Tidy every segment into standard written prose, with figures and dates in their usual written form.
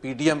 PDM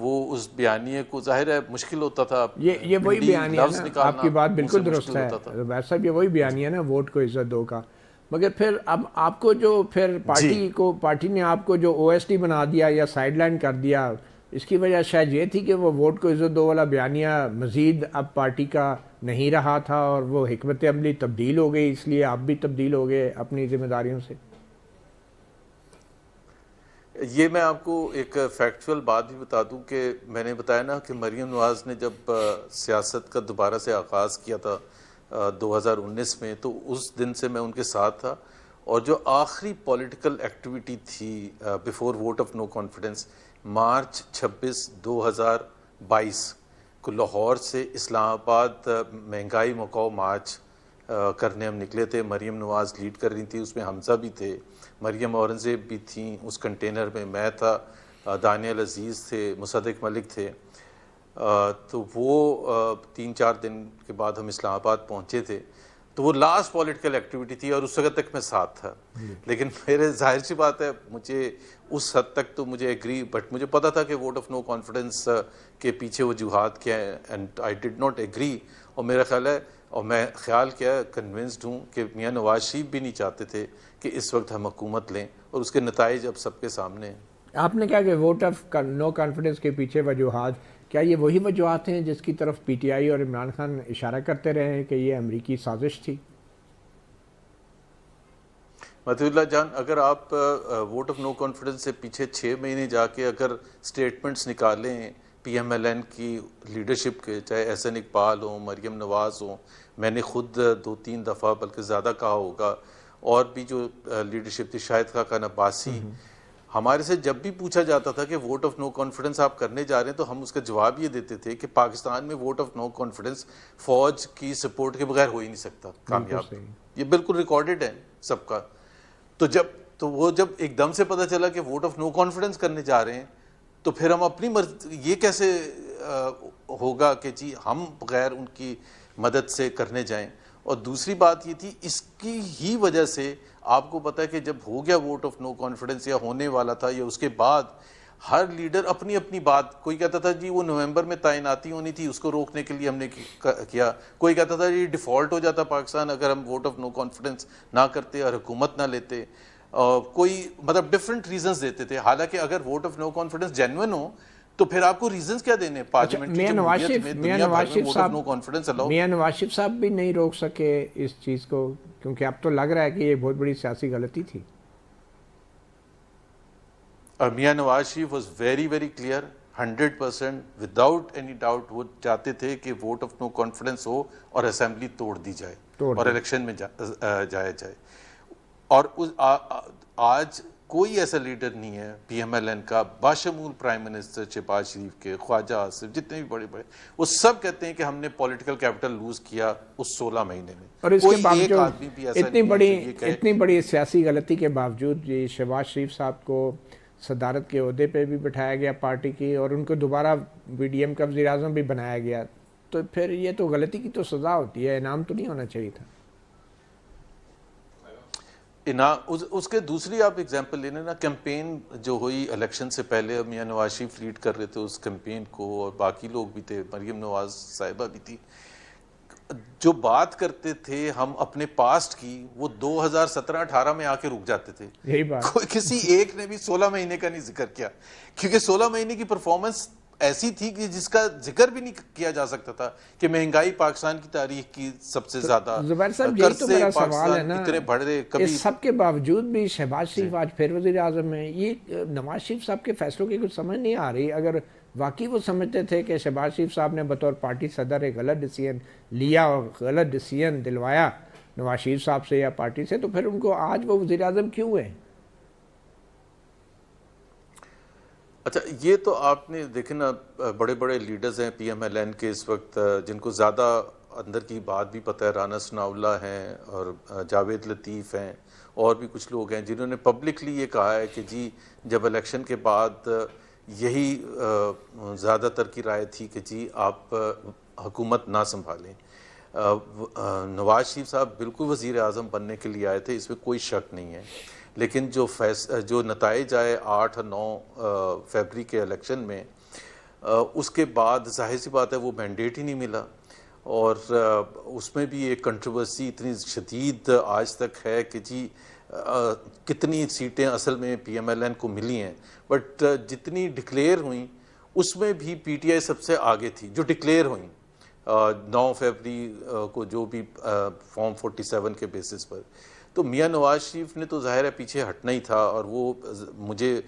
وہ اس بیانیے کو ظاہر ہے مشکل ہوتا تھا, یہ وہی بیانیہ لفظ نا, نکالنا آپ کی بات ان سے بالکل درست مشکل ہے ہوتا تھا. زبیر صاحب, یہ وہی بیانیہ نا ووٹ کو عزت دو کا. مگر پھر اب آپ کو جو پھر پارٹی نے آپ کو جو او ایس ٹی بنا دیا یا سائیڈ لائن کر دیا, اس کی وجہ شاید یہ تھی کہ وہ ووٹ کو عزت دو والا بیانیہ مزید اب پارٹی کا نہیں رہا تھا اور وہ حکمت عملی تبدیل ہو گئی, اس لیے آپ بھی تبدیل ہو گئے اپنی ذمہ داریوں سے. یہ میں آپ کو ایک فیکچول بات بھی بتا دوں کہ میں نے بتایا نا کہ مریم نواز نے جب سیاست کا دوبارہ سے آغاز کیا تھا 2019 میں, تو اس دن سے میں ان کے ساتھ تھا, اور جو آخری پولیٹیکل ایکٹیویٹی تھی before vote of no confidence, March 26 2022 کو لاہور سے اسلام آباد مہنگائی مکاؤ مارچ کرنے ہم نکلے تھے. مریم نواز لیڈ کر رہی تھی, اس میں حمزہ بھی تھے, مریم اورنگزیب بھی تھیں اس کنٹینر میں, میں تھا, دانیال عزیز تھے, مصدق ملک تھے. تو وہ 3-4 دن کے بعد ہم اسلام آباد پہنچے تھے, تو وہ لاسٹ پولیٹیکل ایکٹیویٹی تھی اور اس وقت تک میں ساتھ تھا. لیکن میرے ظاہر سی بات ہے, مجھے اس حد تک تو مجھے ایگری, بٹ مجھے پتا تھا کہ ووٹ آف نو کانفیڈنس کے پیچھے وجوہات کیا ہیں, and I did not agree. اور میرا خیال ہے, اور میں خیال کیا کنونسڈ ہوں کہ میاں نواز شریف بھی نہیں چاہتے تھے کہ اس وقت ہم حکومت لیں, اور اس کے نتائج اب سب کے سامنے ہیں. آپ نے کہا کہ ووٹ آف نو کانفیڈنس کے پیچھے وجوہات, کیا یہ وہی وجوہات ہیں جس کی طرف پی ٹی آئی اور عمران خان اشارہ کرتے رہے ہیں کہ یہ امریکی سازش تھی؟ مطیع اللہ جان, اگر آپ ووٹ آف نو کانفیڈنس سے پیچھے 6 مہینے جا کے اگر سٹیٹمنٹس نکالیں پی ایم ایل این کی لیڈرشپ کے, چاہے احسن اقبال ہوں, مریم نواز ہوں, میں نے خود 2-3 دفعہ بلکہ زیادہ کہا ہوگا, اور بھی جو لیڈرشپ تھی, شاہد خاقان عباسی, ہمارے سے جب بھی پوچھا جاتا تھا کہ ووٹ آف نو کانفیڈنس آپ کرنے جا رہے ہیں, تو ہم اس کا جواب یہ دیتے تھے کہ پاکستان میں ووٹ آف نو کانفیڈنس فوج کی سپورٹ کے بغیر ہو ہی نہیں سکتا کامیاب. یہ بالکل ریکارڈڈ ہے سب کا. تو وہ جب ایک دم سے پتہ چلا کہ ووٹ آف نو کانفیڈنس کرنے جا رہے ہیں, تو پھر ہم اپنی مرضی, یہ کیسے ہوگا کہ جی ہم بغیر ان کی مدد سے کرنے جائیں. اور دوسری بات یہ تھی, اس کی ہی وجہ سے آپ کو پتہ ہے کہ جب ہو گیا ووٹ آف نو کانفیڈنس, یا ہونے والا تھا, یا اس کے بعد ہر لیڈر اپنی اپنی بات, کوئی کہتا تھا جی وہ نومبر میں تعیناتی ہونی تھی, اس کو روکنے کے لیے ہم نے کیا, کوئی کہتا تھا جی ڈیفالٹ ہو جاتا پاکستان اگر ہم ووٹ آف نو کانفیڈنس نہ کرتے اور حکومت نہ لیتے, کوئی مطلب ڈفرینٹ ریزنز دیتے تھے. حالانکہ اگر vote of no confidence genuine ہو تو پھر آپ کو ریزنز کیا دینے؟ پارلیمنٹری جمہوریت میں دنیا بھر میں ووٹ آف نو کانفیڈنس الاؤ. میاں نواز شریف صاحب بھی نہیں روک سکے اس چیز کو, کیونکہ اب تو لگ رہا ہے کہ یہ بہت بڑی سیاسی غلطی تھی. اور Mian Nawaz Sharif was very very clear 100% without any doubt, وہ چاہتے تھے کہ ووٹ آف نو کانفیڈنس ہو اور اسمبلی توڑ دی جائے اور الیکشن میں جایا جائے. اور آج کوئی ایسا لیڈر نہیں ہے پی ایم ایل این کا, باشمول پرائم منسٹر شہباز شریف کے, خواجہ آصف, جتنے بھی بڑے بڑے, وہ سب کہتے ہیں کہ ہم نے پولیٹیکل کیپٹل لوز کیا اس 16 مہینے میں. اور اس کے باوجود اتنی اتنی بڑی سیاسی غلطی کے باوجود یہ شہباز شریف صاحب کو صدارت کے عہدے پہ بھی بٹھایا گیا پارٹی کی, اور ان کو دوبارہ بی ڈی ایم کا وزیر اعظم بھی بنایا گیا, تو پھر یہ تو غلطی کی تو سزا ہوتی ہے, انعام تو نہیں ہونا چاہیے تھا. اس کے دوسری آپ اگزامپل لے لیں نا, کیمپین جو ہوئی الیکشن سے پہلے, میاں نواز شریف لیڈ کر رہے تھے اس کیمپین کو, اور باقی لوگ بھی تھے, مریم نواز صاحبہ بھی تھی, جو بات کرتے تھے ہم اپنے پاسٹ کی, وہ 2017-18 میں آ کے رک جاتے تھے. یہی بات, کوئی کسی ایک نے بھی 16 مہینے کا نہیں ذکر کیا, کیونکہ 16 مہینے کی پرفارمنس ایسی تھی کہ جس کا ذکر بھی نہیں کیا جا سکتا تھا, کہ مہنگائی پاکستان کی تاریخ کی سب سے زیادہ, زبیر صاحب یہی تو میرا سوال ہے نا, اتنے بڑے کبھی, اس سب کے باوجود بھی شہباز شریف آج پھر وزیر اعظم ہیں. یہ نواز شریف صاحب کے فیصلوں کی کچھ سمجھ نہیں آ رہی. اگر واقعی وہ سمجھتے تھے کہ شہباز شریف صاحب نے بطور پارٹی صدر ایک غلط ڈیسیژن لیا اور غلط ڈیسیژن دلوایا نواز شریف صاحب سے یا پارٹی سے, تو پھر ان کو آج وہ وزیر اعظم کیوں ہیں؟ اچھا, یہ تو آپ نے دیکھیں نا, بڑے بڑے لیڈرز ہیں پی ایم ایل این کے اس وقت, جن کو زیادہ اندر کی بات بھی پتہ ہے, رانا ثناء اللہ ہیں اور جاوید لطیف ہیں, اور بھی کچھ لوگ ہیں جنہوں نے پبلکلی یہ کہا ہے کہ جی جب الیکشن کے بعد یہی زیادہ تر کی رائے تھی کہ جی آپ حکومت نہ سنبھالیں. نواز شریف صاحب بالکل وزیر اعظم بننے کے لیے آئے تھے, اس میں کوئی شک نہیں ہے, لیکن جو نتائج آئے 8 اور 9 فیبری کے الیکشن میں, اس کے بعد ظاہر سی بات ہے وہ مینڈیٹ ہی نہیں ملا، اور اس میں بھی ایک کنٹروورسی اتنی شدید آج تک ہے کہ جی کتنی سیٹیں اصل میں پی ایم ایل این کو ملی ہیں، بٹ جتنی ڈکلیئر ہوئیں اس میں بھی پی ٹی آئی سب سے آگے تھی جو ڈکلیئر ہوئیں 9 فروری کو، جو بھی فارم 47 کے بیسس پر. تو میاں نواز شریف نے تو ظاہر ہے پیچھے ہٹنا ہی تھا، اور وہ مجھے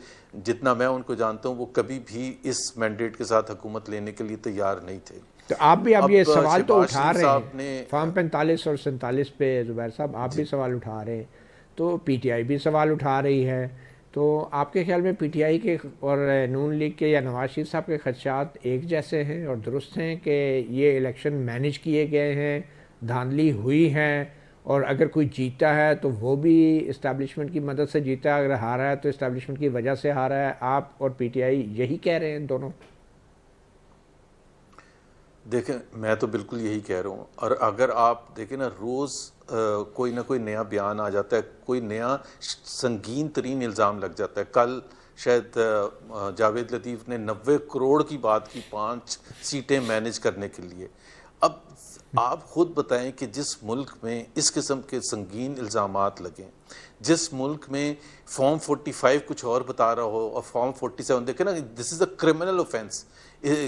جتنا میں ان کو جانتا ہوں وہ کبھی بھی اس مینڈیٹ کے ساتھ حکومت لینے کے لیے تیار نہیں تھے. تو آپ بھی اب یہ سوال تو شہباز اٹھا شریف رہے صاحب ہیں نے فارم 45 اور 47 پہ، زبیر صاحب آپ بھی سوال اٹھا رہے ہیں، تو پی ٹی آئی بھی سوال اٹھا رہی ہے. تو آپ کے خیال میں پی ٹی آئی کے اور نون لیگ کے یا نواز شریف صاحب کے خدشات ایک جیسے ہیں اور درست ہیں کہ یہ الیکشن مینیج کیے گئے ہیں، دھاندلی ہوئی ہیں، اور اگر کوئی جیتا ہے تو وہ بھی اسٹیبلشمنٹ کی مدد سے جیتا ہے، اگر ہارا ہے تو اسٹیبلشمنٹ کی وجہ سے ہارا ہے؟ آپ اور پی ٹی آئی یہی کہہ رہے ہیں دونوں؟ دیکھیں میں تو بالکل یہی کہہ رہا ہوں، اور اگر آپ دیکھیں نا روز کوئی نہ کوئی نیا بیان آ جاتا ہے، کوئی نیا سنگین ترین الزام لگ جاتا ہے. کل شاید جاوید لطیف نے 90 کروڑ کی بات کی 5 سیٹیں مینیج کرنے کے لیے. اب آپ خود بتائیں کہ جس ملک میں اس قسم کے سنگین الزامات لگیں، جس ملک میں فارم 45 کچھ اور بتا رہا ہو اور فارم 47 دیکھیں نا، دس از اے کرمنل اوفینس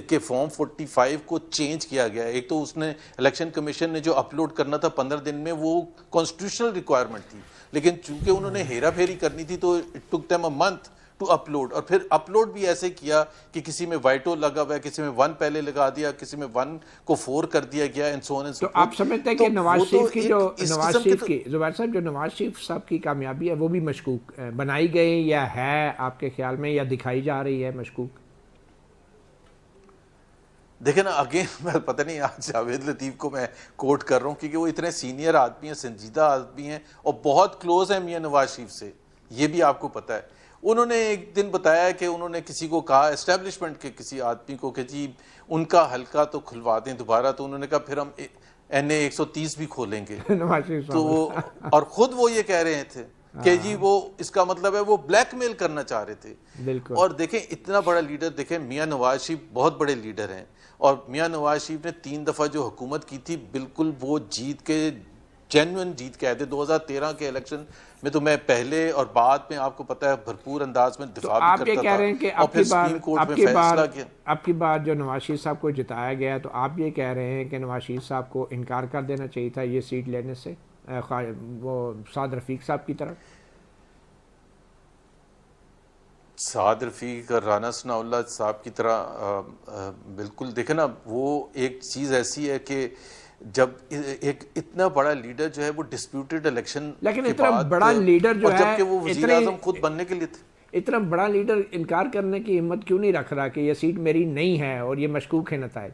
کہ فارم 45 کو چینج کیا گیا ہے. ایک تو اس نے الیکشن کمیشن نے جو اپلوڈ کرنا تھا 15 دن میں وہ کانسٹیٹیوشنل ریکوائرمنٹ تھی، لیکن چونکہ انہوں نے ہیرا پھیری کرنی تھی تو it took them a month to upload. اور پھر اپلوڈ بھی ایسے کیا کہ کسی میں وائٹو لگا ہوا ہے، کسی میں 1 پہلے لگا دیا، کسی میں 1 کو 4 کر دیا گیا، and so on and so تو فورتھ. آپ سمجھتے ہیں کہ نواز وہ تو شریف کی جو اس نواز قسم شریف کے کی زبیر صاحب جو نواز شریف صاحب کی کامیابی ہے وہ بھی مشکوک بنائی گئی یا ہے آپ کے خیال میں، یا دکھائی جا رہی ہے مشکوک؟ دیکھیں نا اگین میں پتہ نہیں آج جاوید لطیف کو میں کوٹ کر رہا ہوں کیونکہ وہ اتنے سینئر آدمی ہیں، سنجیدہ آدمی ہیں، اور بہت کلوز ہیں میاں نواز شریف سے، یہ بھی آپ کو پتہ ہے. انہوں نے ایک دن بتایا کہ انہوں نے کسی کو کہا اسٹیبلشمنٹ کے کسی آدمی کو کہ جی ان کا حلقہ تو کھلوا دیں دوبارہ، تو انہوں نے کہا پھر ہم NA 130 بھی کھولیں گے. نواز شریف تو صاحب اور خود وہ یہ کہہ رہے تھے کہ جی وہ اس کا مطلب ہے وہ بلیک میل کرنا چاہ رہے تھے. بالکل. اور دیکھیں اتنا بڑا لیڈر، دیکھیں میاں نواز شریف بہت بڑے لیڈر ہیں، اور میاں نواز شریف نے 3 دفعہ جو حکومت کی تھی بالکل وہ جیت کے جینوئن جیت کے آئے تھے. 2013 کے الیکشن میں تو میں پہلے اور بعد میں آپ کو پتہ ہے بھرپور انداز میں تو دفاع بھی آپ یہ کرتا کہہ تھا، رہے ہیں کہ اور پھر سپریم کورٹ میں فیصلہ کیا. اب کی بار جو نواز شریف صاحب کو جتایا گیا تو آپ یہ کہہ رہے ہیں کہ نواز شریف صاحب کو انکار کر دینا چاہیے تھا یہ سیٹ لینے سے وہ سعد رفیق صاحب کی طرح؟ سعد رفیق اور رانا ثناء اللہ صاحب کی طرح بالکل. دیکھیں نا وہ ایک چیز ایسی ہے کہ جب ایک اتنا بڑا لیڈر جو ہے وہ ڈسپیوٹڈ الیکشن لیکن کے اتنا بعد، بڑا لیڈر جو اور ہے جبکہ وہ وزیر اعظم خود بننے کے لیے تھے، اتنا بڑا لیڈر انکار کرنے کی ہمت کیوں نہیں رکھ رہا کہ یہ سیٹ میری نہیں ہے اور یہ مشکوک ہے نتائج؟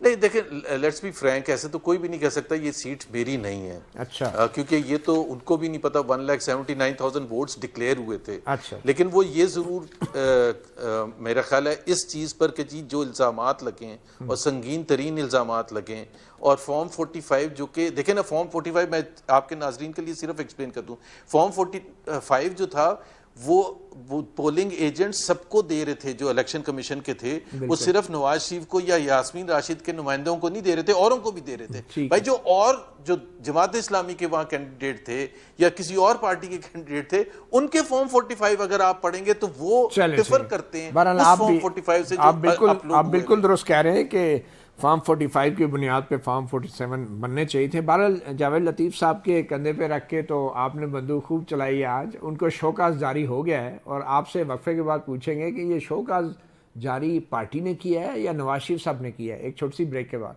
نہیں دیکھیں لیٹس بی فرینک، ایسے تو کوئی بھی نہیں کہہ سکتا یہ سیٹ میری نہیں ہے. اچھا کیونکہ یہ تو ان کو بھی نہیں پتا. 1,79,000 ووٹس ڈکلیئر ہوئے تھے. اچھا لیکن وہ یہ ضرور میرا خیال ہے اس چیز پر کہ جی جو الزامات لگیں اور سنگین ترین الزامات لگیں، اور فارم 45 جو کہ دیکھیں نا فارم 45 میں آپ کے ناظرین کے لیے صرف ایکسپلین کر دوں. فارم 45 جو تھا وہ پولنگ ایجنٹ سب کو دے رہے تھے جو الیکشن کمیشن کے تھے، وہ صرف نواز شریف کو یا یاسمین راشد کے نمائندوں کو نہیں دے رہے تھے، اوروں کو بھی دے رہے تھے. بھائی جو جماعت اسلامی کے وہاں کینڈیڈیٹ تھے یا کسی اور پارٹی کے کینڈیڈیٹ تھے، ان کے فارم 45 اگر آپ پڑھیں گے تو وہ ڈفر کرتے ہیں اس فارم 45 سے جو آپ بالکل درست کہہ رہے ہیں کہ فارم 45 کی بنیاد پہ فارم 47 بننے چاہیے تھے. بہرحال جاوید لطیف صاحب کے کندھے پہ رکھ کے تو آپ نے بندوق خوب چلائی ہے. آج ان کو شوکاز جاری ہو گیا ہے اور آپ سے وقفے کے بعد پوچھیں گے کہ یہ شوکاز جاری پارٹی نے کیا ہے یا نواز شریف صاحب نے کیا ہے. ایک چھوٹی سی بریک کے بعد.